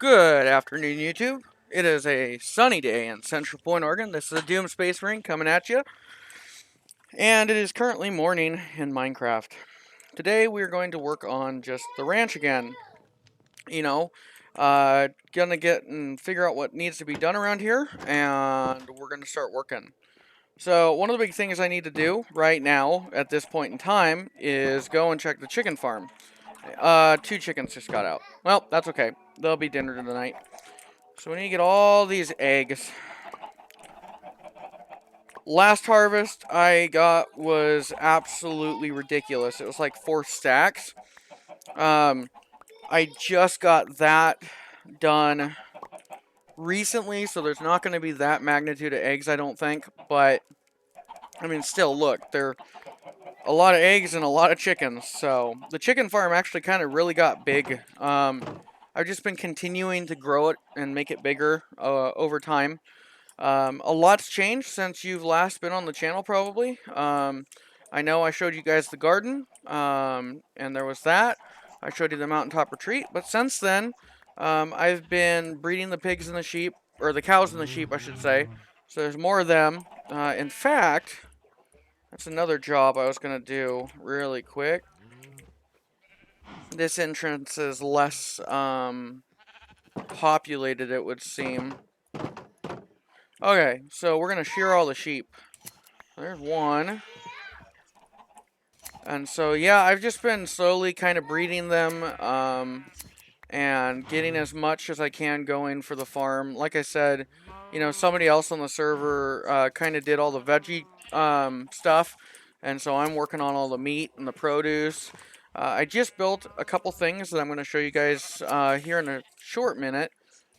Good afternoon, YouTube. It is a sunny day in Central Point, Oregon. This is a Doom Space Marine coming at you, and it is currently morning in Minecraft. Today we are going to work on just the ranch again. You know, gonna get and figure out what needs to be done around here, and we're gonna start working. So one of the big things I need to do right now, at this point in time, is go and check the chicken farm. Two chickens just got out. Well, that's okay. They'll be dinner tonight. So we need to get all these eggs. Last harvest I got was absolutely ridiculous. It was like 4 stacks. Um, I just got that done recently, so there's not going to be that magnitude of eggs, I don't think. But, I mean, still, look, they're a lot of eggs and a lot of chickens. So, the chicken farm actually kind of really got big. I've just been continuing to grow it and make it bigger over time. A lot's changed since you've last been on the channel, probably. I know I showed you guys the garden, and there was that. I showed you the mountaintop retreat, but since then, I've been breeding the pigs and the sheep, or the cows and the sheep, I should say. So there's more of them. In fact, that's another job I was going to do really quick. This entrance is less populated, it would seem. Okay, so we're going to shear all the sheep. There's one. And so, yeah, I've just been slowly kind of breeding them and getting as much as I can going for the farm. Like I said, you know, somebody else on the server kind of did all the veggie stuff. And so I'm working on all the meat and the produce. I just built a couple things that I'm going to show you guys here in a short minute.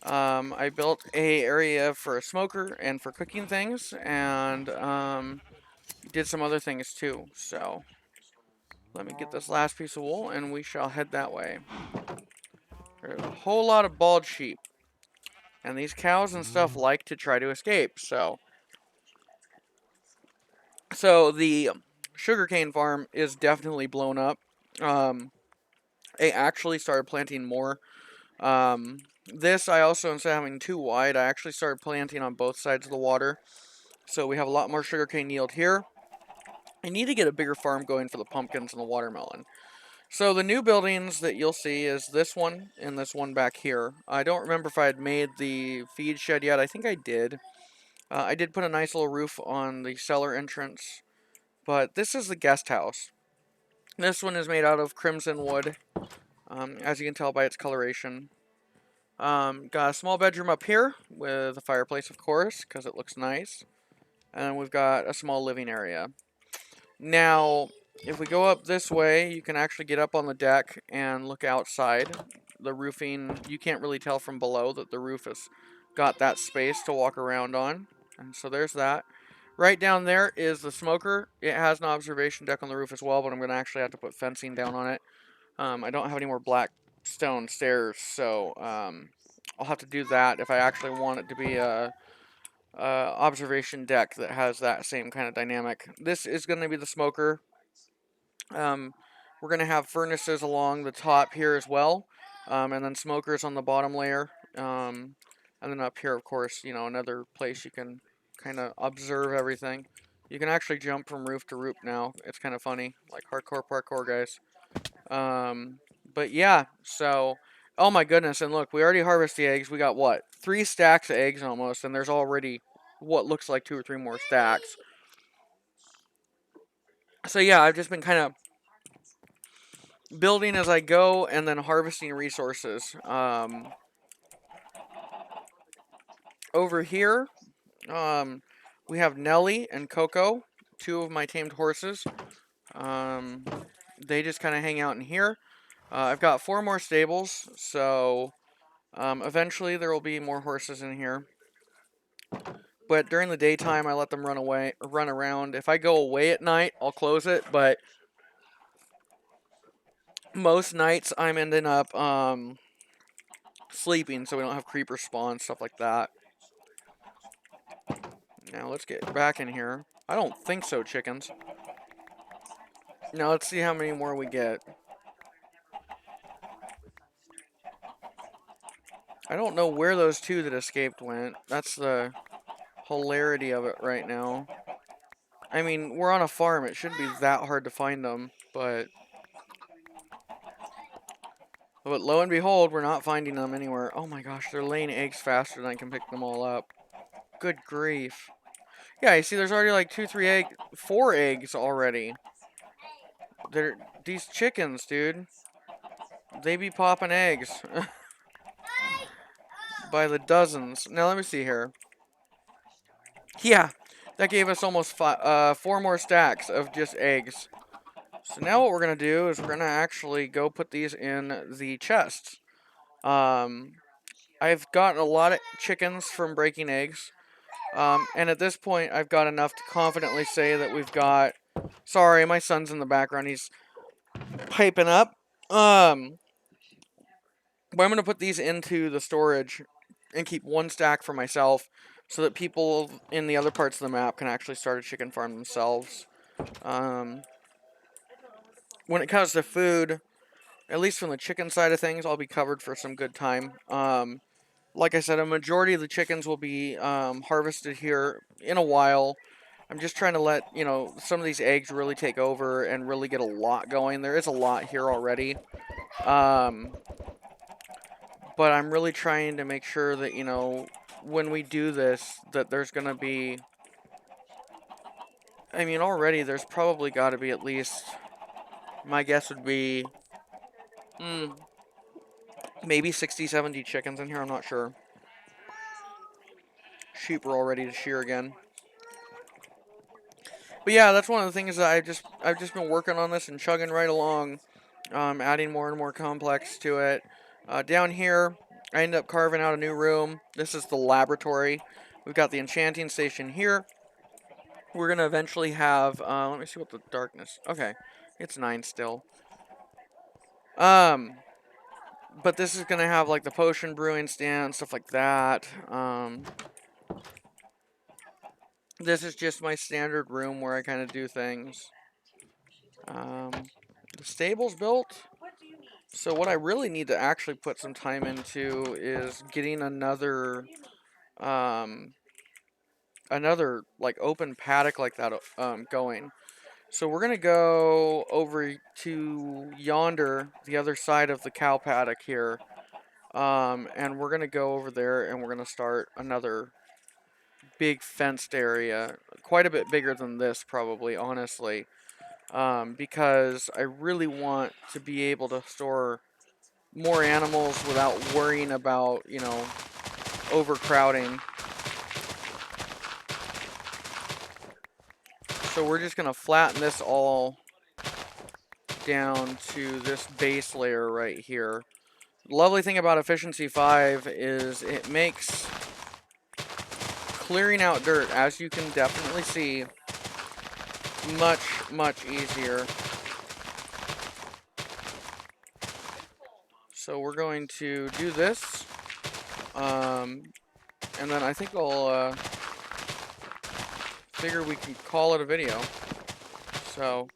I built a area for a smoker and for cooking things, and did some other things too. So let me get this last piece of wool, and we shall head that way. There's a whole lot of bald sheep, and these cows and stuff like to try to escape. So the sugarcane farm is definitely blown up. I actually started planting more. This I also, instead of having too wide, I actually started planting on both sides of the water. So we have a lot more sugarcane yield here. I need to get a bigger farm going for the pumpkins and the watermelon. So the new buildings that you'll see is this one and this one back here. I don't remember if I had made the feed shed yet. I think I did. I did put a nice little roof on the cellar entrance. But this is the guest house. This one is made out of crimson wood, as you can tell by its coloration. Got a small bedroom up here with a fireplace, of course, because it looks nice. And we've got a small living area. Now, if we go up this way, you can actually get up on the deck and look outside. The roofing, you can't really tell from below that the roof has got that space to walk around on. And so there's that. Right down there is the smoker. It has an observation deck on the roof as well, but I'm going to actually have to put fencing down on it. I don't have any more black stone stairs, so I'll have to do that if I actually want it to be a observation deck that has that same kind of dynamic. This is going to be the smoker. We're going to have furnaces along the top here as well, and then smokers on the bottom layer. And then up here, of course, you know, another place you can kind of observe everything. You can actually jump from roof to roof now. It's kind of funny, like hardcore parkour guys. But yeah, so, oh my goodness, and look, we already harvested the eggs. We got, what, 3 stacks of eggs almost, and there's already what looks like 2 or 3 more stacks. So yeah, I've just been kind of building as I go and then harvesting resources. Over here, we have Nelly and Coco, 2 of my tamed horses. They just kind of hang out in here. I've got 4 more stables, so eventually there will be more horses in here. But during the daytime, I let them run around. If I go away at night, I'll close it. But most nights, I'm ending up sleeping, so we don't have creeper spawn, stuff like that. Now let's get back in here. I don't think so, chickens. Now let's see how many more we get. I don't know where those two that escaped went. That's the hilarity of it right now. I mean, we're on a farm. It shouldn't be that hard to find them, but lo and behold, we're not finding them anywhere. Oh my gosh, they're laying eggs faster than I can pick them all up. Good grief. Yeah, you see, there's already like 4 eggs already. These chickens, dude. They be popping eggs by the dozens. Now let me see here. Yeah, that gave us almost 4 more stacks of just eggs. So now what we're gonna do is we're gonna actually go put these in the chests. Um, I've gotten a lot of chickens from breaking eggs. And at this point, I've got enough to confidently say that we've got. Sorry, my son's in the background. He's piping up. But I'm gonna put these into the storage and keep 1 stack for myself, so that people in the other parts of the map can actually start a chicken farm themselves. Um, when it comes to food, at least from the chicken side of things, I'll be covered for some good time. Like I said, a majority of the chickens will be harvested here in a while. I'm just trying to let, some of these eggs really take over and really get a lot going. There is a lot here already. But I'm really trying to make sure that, when we do this, that there's going to be... I mean, already there's probably got to be at least... My guess would be... maybe 60, 70 chickens in here, I'm not sure. Sheep are all ready to shear again. But yeah, that's one of the things that I've just been working on this and chugging right along, adding more and more complex to it. Down here, I ended up carving out a new room. This is the laboratory. We've got the enchanting station here. We're gonna eventually have. Let me see what the darkness. Okay, it's 9 still. But this is gonna have like the potion brewing stand, stuff like that. This is just my standard room where I kind of do things. The stable's built. So what I really need to actually put some time into is getting another like open paddock like that going. So we're gonna go over to yonder, the other side of the cow paddock here, and we're gonna go over there and we're gonna start another big fenced area, quite a bit bigger than this probably, honestly, because I really want to be able to store more animals without worrying about, overcrowding. So we're just going to flatten this all down to this base layer right here. The lovely thing about Efficiency 5 is it makes clearing out dirt, as you can definitely see, much, much easier. So we're going to do this, and then I think I'll figure we can call it a video. So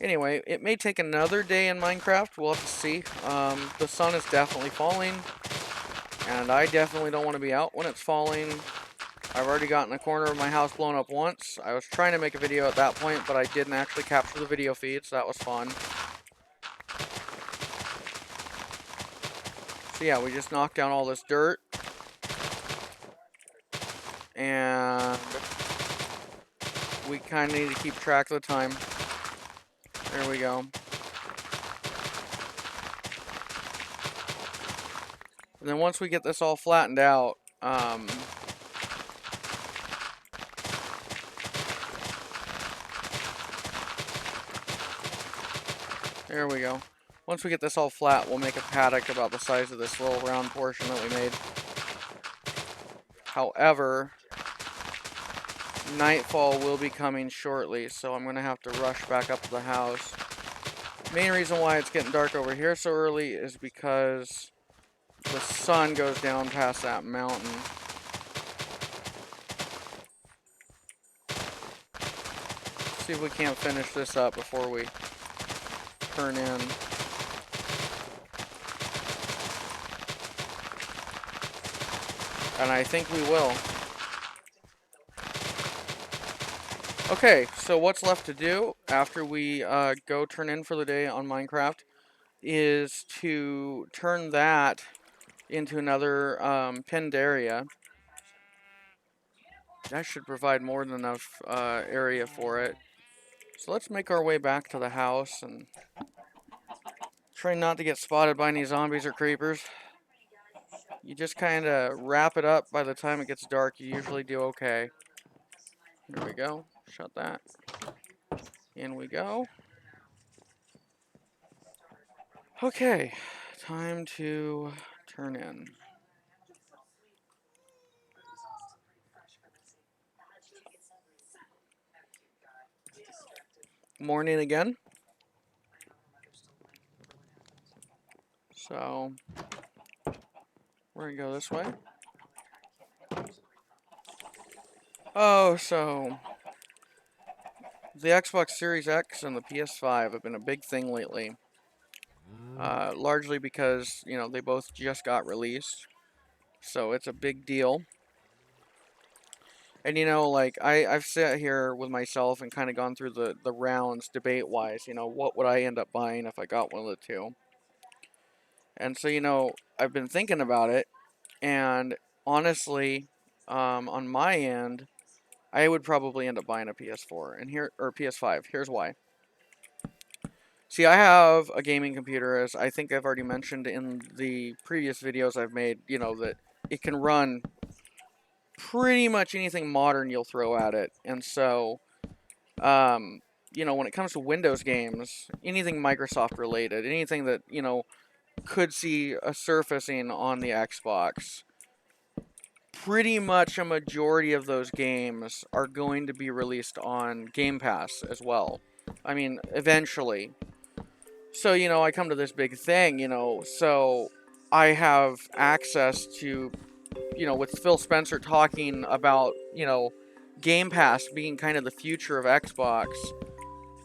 anyway, it may take another day in Minecraft. We'll have to see. The sun is definitely falling, and I definitely don't want to be out when it's falling. I've already gotten a corner of my house blown up once. I was trying to make a video at that point, but I didn't actually capture the video feed, so that was fun. So yeah, we just knocked down all this dirt. And we kind of need to keep track of the time. There we go. And then once we get this all flattened out, there we go. Once we get this all flat, we'll make a paddock about the size of this little round portion that we made. However, nightfall will be coming shortly, so I'm going to have to rush back up to the house. Main reason why it's getting dark over here so early is because the sun goes down past that mountain. See if we can't finish this up before we turn in. And I think we will. Okay, so what's left to do after we go turn in for the day on Minecraft is to turn that into another pinned area. That should provide more than enough area for it. So let's make our way back to the house and try not to get spotted by any zombies or creepers. You just kind of wrap it up by the time it gets dark. You usually do okay. Here we go. Shut that. In we go. Okay, time to turn in. Morning again. So, we're gonna go this way. Oh, so the Xbox Series X and the PS5 have been a big thing lately. Largely because, you know, they both just got released. So it's a big deal. And, you know, like, I've sat here with myself and kind of gone through the rounds debate-wise. You know, what would I end up buying if I got one of the two? And so, you know, I've been thinking about it. And honestly, on my end, I would probably end up buying a PS4 and here or PS5. Here's why. See, I have a gaming computer, as I think I've already mentioned in the previous videos I've made, you know, that it can run pretty much anything modern you'll throw at it. And so, you know, when it comes to Windows games, anything Microsoft related, anything that, you know, could see a surfacing on the Xbox, pretty much a majority of those games are going to be released on Game Pass as well. I mean, eventually. So, you know, I come to this big thing, you know, so I have access to, you know, with Phil Spencer talking about, you know, Game Pass being kind of the future of Xbox,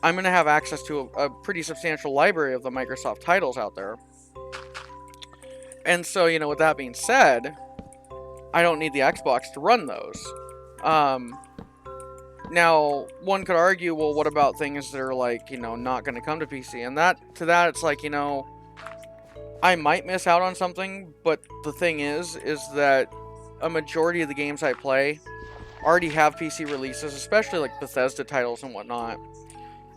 I'm going to have access to a pretty substantial library of the Microsoft titles out there. And so, you know, with that being said, I don't need the Xbox to run those. Now, one could argue, well, what about things that are like, you know, not going to come to PC? And that, it's like, you know, I might miss out on something, but the thing is that a majority of the games I play already have PC releases, especially like Bethesda titles and whatnot.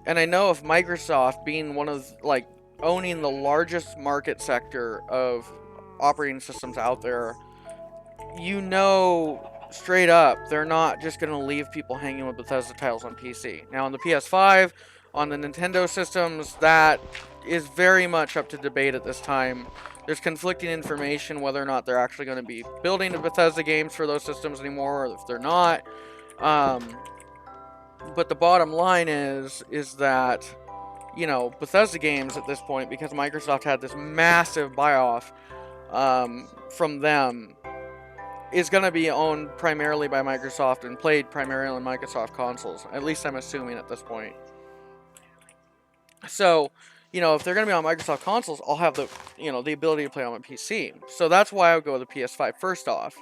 And I know if Microsoft, being one of, like, owning the largest market sector of operating systems out there, you know, straight up, they're not just going to leave people hanging with Bethesda titles on PC. Now, on the PS5, on the Nintendo systems, that is very much up to debate at this time. There's conflicting information whether or not they're actually going to be building the Bethesda games for those systems anymore, or if they're not. But the bottom line is that, you know, Bethesda games at this point, because Microsoft had this massive buy-off from them, is going to be owned primarily by Microsoft and played primarily on Microsoft consoles. At least I'm assuming at this point. So, you know, if they're going to be on Microsoft consoles, I'll have the, you know, the ability to play on my PC. So that's why I would go with the PS5 first off.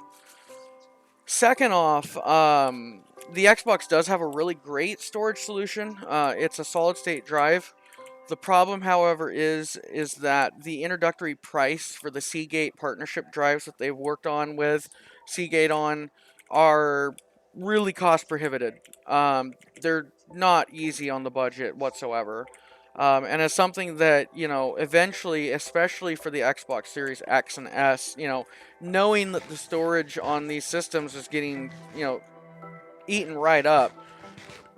Second off, the Xbox does have a really great storage solution. It's a solid-state drive. The problem, however, is that the introductory price for the Seagate partnership drives that they've worked on with Seagate on are really cost prohibitive. They're not easy on the budget whatsoever. And it's something that, you know, eventually, especially for the Xbox Series X and S, you know, knowing that the storage on these systems is getting, you know, eaten right up,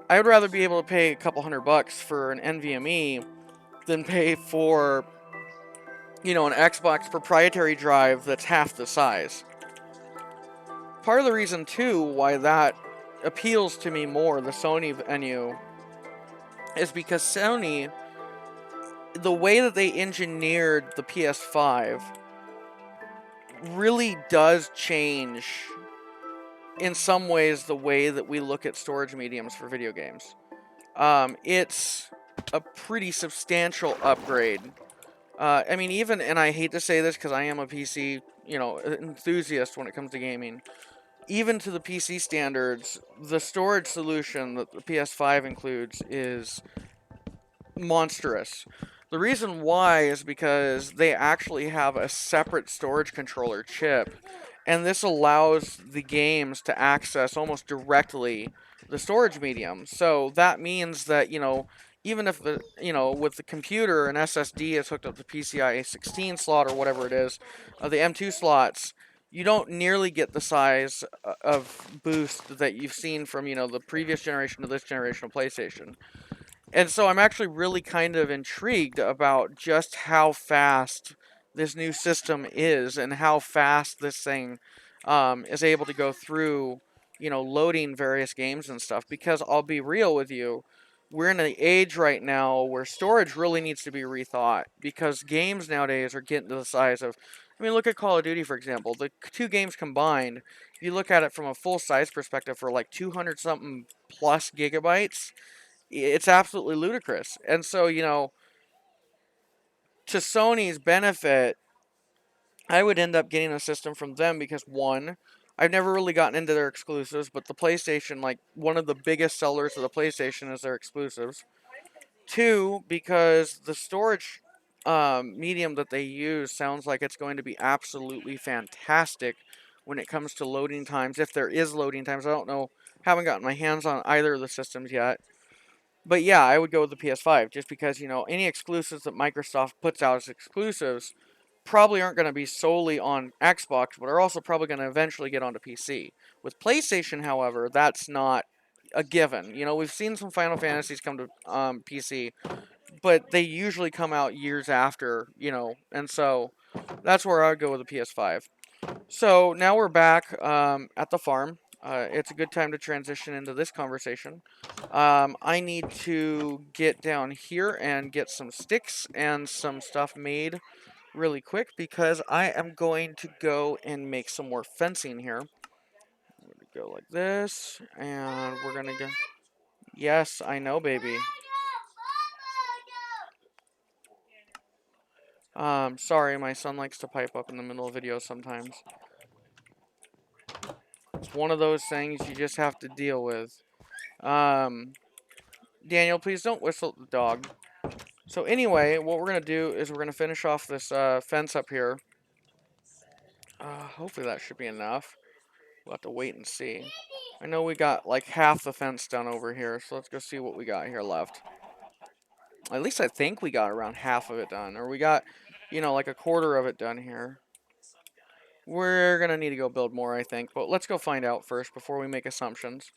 I would rather be able to pay a couple $100 for an NVMe than pay for, you know, an Xbox proprietary drive that's half the size. Part of the reason, too, why that appeals to me more, the Sony venue, is because Sony, the way that they engineered the PS5 really does change, in some ways, the way that we look at storage mediums for video games. It's a pretty substantial upgrade I mean, even, and I hate to say this because I am a PC, enthusiast when it comes to gaming. Even to the PC standards, the storage solution that the PS5 includes is monstrous. The reason why is because they actually have a separate storage controller chip, and this allows the games to access almost directly the storage medium. So that means that, even if with the computer an SSD is hooked up to PCIe 16 slot or whatever it is, the M2 slots, you don't nearly get the size of boost that you've seen from, the previous generation to this generation of PlayStation. And so I'm actually really kind of intrigued about just how fast this new system is and how fast this thing is able to go through, loading various games and stuff. Because I'll be real with you, we're in an age right now where storage really needs to be rethought because games nowadays are getting to the size of, I mean, look at Call of Duty, for example. The two games combined, if you look at it from a full size perspective for like 200 something plus gigabytes, it's absolutely ludicrous. And so, to Sony's benefit, I would end up getting a system from them because one, I've never really gotten into their exclusives, but the PlayStation, like one of the biggest sellers of the PlayStation is their exclusives. Two, because the storage medium that they use sounds like it's going to be absolutely fantastic when it comes to loading times. If there is loading times, I don't know, haven't gotten my hands on either of the systems yet. But yeah, I would go with the PS5 just because, any exclusives that Microsoft puts out as exclusives probably aren't going to be solely on Xbox, but are also probably going to eventually get onto PC. With PlayStation, however, that's not a given. We've seen some Final Fantasies come to PC, but they usually come out years after, and so that's where I would go with the PS5. So now we're back at the farm. It's a good time to transition into this conversation. I need to get down here and get some sticks and some stuff made really quick because I am going to go and make some more fencing here. I'm going to go like this, and we're going to go. Yes, I know, baby. Sorry, my son likes to pipe up in the middle of videos sometimes. It's one of those things you just have to deal with. Um, Daniel, please don't whistle at the dog. So anyway, what we're going to do is we're going to finish off this fence up here. Hopefully that should be enough. We'll have to wait and see. I know we got like half the fence done over here, so let's go see what we got here left. At least I think we got around half of it done, or we got, like a quarter of it done here. We're going to need to go build more, I think, but let's go find out first before we make assumptions.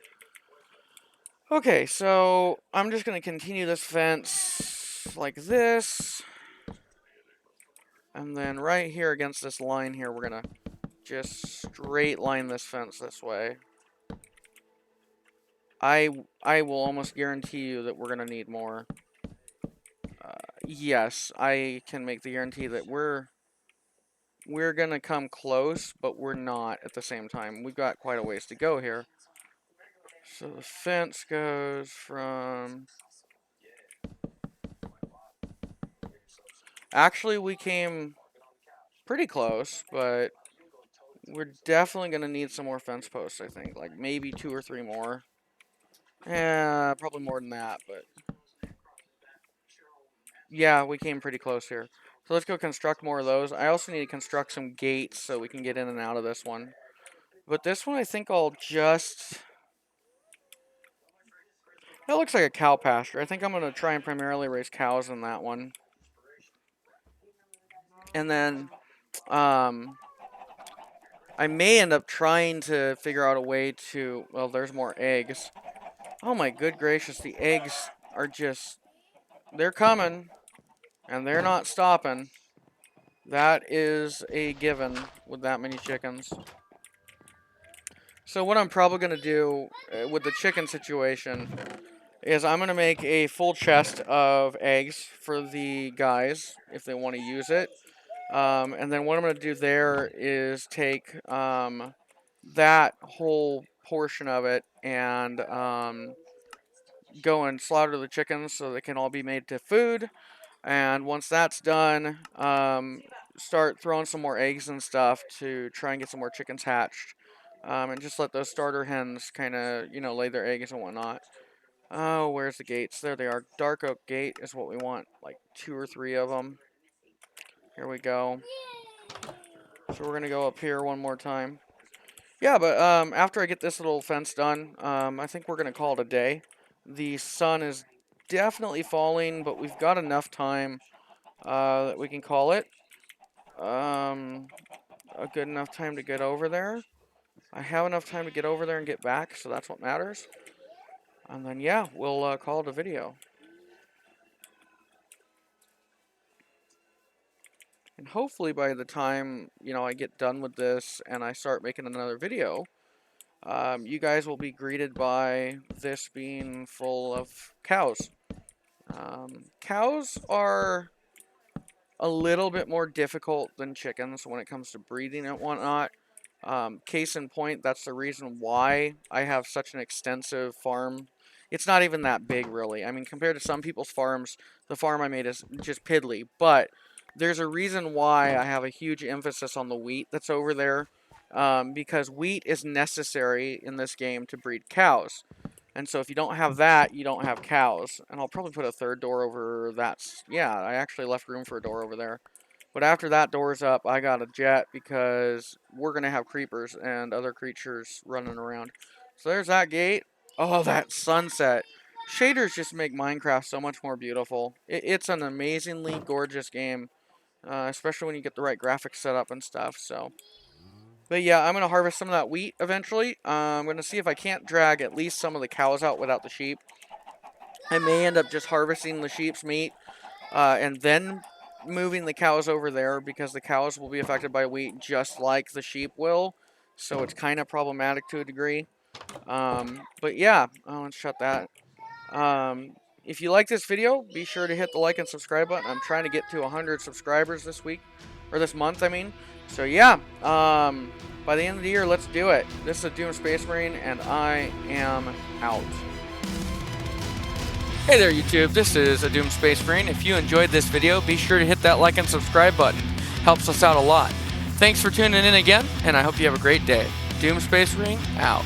Okay, so I'm just going to continue this fence like this. And then right here against this line here, we're going to just straight line this fence this way. I will almost guarantee you that we're going to need more. Yes, I can make the guarantee that we're going to come close, but we're not at the same time. We've got quite a ways to go here. So the fence goes from... Actually, we came pretty close, but we're definitely going to need some more fence posts, I think. Like, maybe 2 or 3 more. Yeah, probably more than that, but... Yeah, we came pretty close here. So let's go construct more of those. I also need to construct some gates so we can get in and out of this one. But this one I think I'll just... That looks like a cow pasture. I think I'm going to try and primarily raise cows in that one. And then... I may end up trying to figure out a way to... Well, there's more eggs. Oh my good gracious, the eggs are just... They're coming. And they're not stopping. That is a given with that many chickens. So what I'm probably going to do with the chicken situation is I'm going to make a full chest of eggs for the guys if they want to use it. And then what I'm going to do there is take that whole portion of it and go and slaughter the chickens so they can all be made to food. And once that's done, start throwing some more eggs and stuff to try and get some more chickens hatched. And just let those starter hens kind of, lay their eggs and whatnot. Oh, where's the gates? There they are. Dark oak gate is what we want, like 2 or 3 of them. Here we go. So we're gonna go up here one more time. Yeah, but after I get this little fence done, I think we're gonna call it a day. The sun is definitely falling, but we've got enough time that we can call it. A good enough time to get over there. I have enough time to get over there and get back, so that's what matters. And then, yeah, we'll call it a video. And hopefully by the time, I get done with this and I start making another video, you guys will be greeted by this being full of cows. Cows are a little bit more difficult than chickens when it comes to breeding and whatnot. Case in point, that's the reason why I have such an extensive farm. It's not even that big, really. I mean, compared to some people's farms, the farm I made is just piddly. But there's a reason why I have a huge emphasis on the wheat that's over there. Because wheat is necessary in this game to breed cows. And so if you don't have that, you don't have cows. And I'll probably put a third door over that. Yeah, I actually left room for a door over there. But after that door's up, I got a jet because we're going to have creepers and other creatures running around. So there's that gate. Oh, that sunset. Shaders just make Minecraft so much more beautiful. It's an amazingly gorgeous game, especially when you get the right graphics set up and stuff. So, but yeah, I'm going to harvest some of that wheat eventually. I'm going to see if I can't drag at least some of the cows out without the sheep. I may end up just harvesting the sheep's meat and then moving the cows over there because the cows will be affected by wheat just like the sheep will. So it's kind of problematic to a degree. But yeah, let's shut that. If you like this video, be sure to hit the like and subscribe button. I'm trying to get to 100 subscribers this week, or this month, I mean. So yeah, by the end of the year, let's do it. This is a Doom Space Marine, and I am out. Hey there YouTube, this is a Doom Space Marine. If you enjoyed this video, be sure to hit that like and subscribe button. Helps us out a lot. Thanks for tuning in again, and I hope you have a great day. Doom Space Marine, out.